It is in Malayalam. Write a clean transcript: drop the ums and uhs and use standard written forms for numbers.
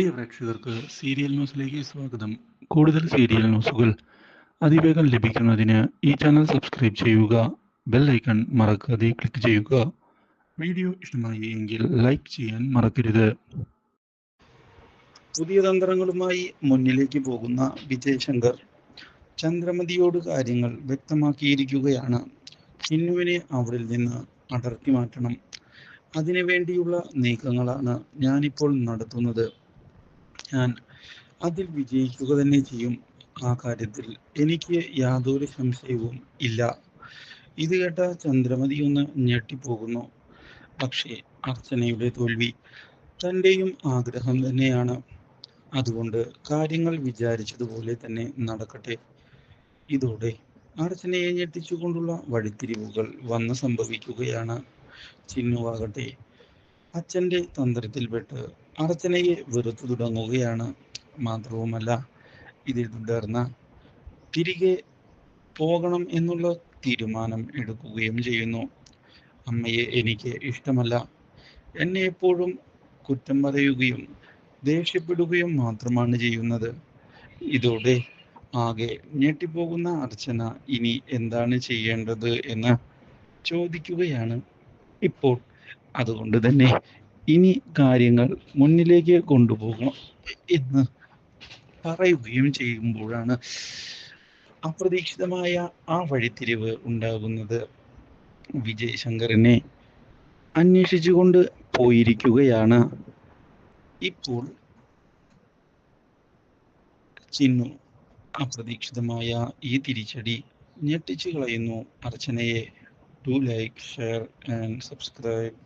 പ്രിയ പ്രേക്ഷകർക്ക് സീരിയൽ ന്യൂസിലേക്ക് സ്വാഗതം. കൂടുതൽ സീരിയൽ ന്യൂസുകൾ അതിവേഗം ലഭിക്കുന്നതിന് ഈ ചാനൽ സബ്സ്ക്രൈബ് ചെയ്യുക. ബെൽ ഐക്കൺ മറക്കാതെ ക്ലിക്ക് ചെയ്യുക. വീഡിയോ ഇഷ്ടമായി എങ്കിൽ ലൈക്ക് ചെയ്യാൻ മറക്കരുത്. പുതിയ തന്ത്രങ്ങളുമായി മുന്നിലേക്ക് പോകുന്ന വിജയ് ശങ്കർ ചന്ദ്രമതിയോട് കാര്യങ്ങൾ വ്യക്തമാക്കിയിരിക്കുകയാണ്. ചിന്നുവിനെ അവിടെ നിന്ന് അടർത്തി മാറ്റണം. അതിനു വേണ്ടിയുള്ള നീക്കങ്ങളാണ് ഞാനിപ്പോൾ നടത്തുന്നത്. ഞാൻ അതിൽ വിജയിക്കുക തന്നെ ചെയ്യും. ആ കാര്യത്തിൽ എനിക്ക് യാതൊരു സംശയവും ഇല്ല. ഇത് കേട്ട ചന്ദ്രമതി ഒന്ന് ഞെട്ടിപ്പോകുന്നു. പക്ഷേ അർച്ചനയുടെ തോൽവി തൻ്റെയും ആഗ്രഹം തന്നെയാണ്. അതുകൊണ്ട് കാര്യങ്ങൾ വിചാരിച്ചതുപോലെ തന്നെ നടക്കട്ടെ. ഇതോടെ അർച്ചനയെ ഞെട്ടിച്ചുകൊണ്ടുള്ള വഴിത്തിരിവുകൾ വന്ന് സംഭവിക്കുകയാണ്. ചിന്നുവാകട്ടെ അച്ഛൻ്റെ തന്ത്രത്തിൽപ്പെട്ട് അർച്ചനയെ വെറുത്തു തുടങ്ങുകയാണ്. മാത്രവുമല്ല, ഇതിൽ തുടർന്ന് തിരികെ പോകണം എന്നുള്ള തീരുമാനം എടുക്കുകയും ചെയ്യുന്നു. അമ്മയെ എനിക്ക് ഇഷ്ടമല്ല, എന്നെ എപ്പോഴും കുറ്റം പറയുകയും ദേഷ്യപ്പെടുകയും മാത്രമാണ് ചെയ്യുന്നത്. ഇതോടെ ആകെ ഞെട്ടിപ്പോകുന്ന അർച്ചന ഇനി എന്താണ് ചെയ്യേണ്ടത് എന്ന് ചോദിക്കുകയാണ് ഇപ്പോൾ. അതുകൊണ്ട് തന്നെ ഇനി കാര്യങ്ങൾ മുന്നിലേക്ക് കൊണ്ടുപോകണം എന്ന് പറയുകയും ചെയ്യുമ്പോഴാണ് അപ്രതീക്ഷിതമായ ആ വഴിത്തിരിവ് ഉണ്ടാകുന്നത്. വിജയ് ശങ്കറിനെ അന്വേഷിച്ചുകൊണ്ട് പോയിരിക്കുകയാണ് ഇപ്പോൾ ചിന്നു. അപ്രതീക്ഷിതമായ ഈ തിരിച്ചടി ഞെട്ടിച്ചു കളയുന്നു അർച്ചനയെ. Do like, share and subscribe.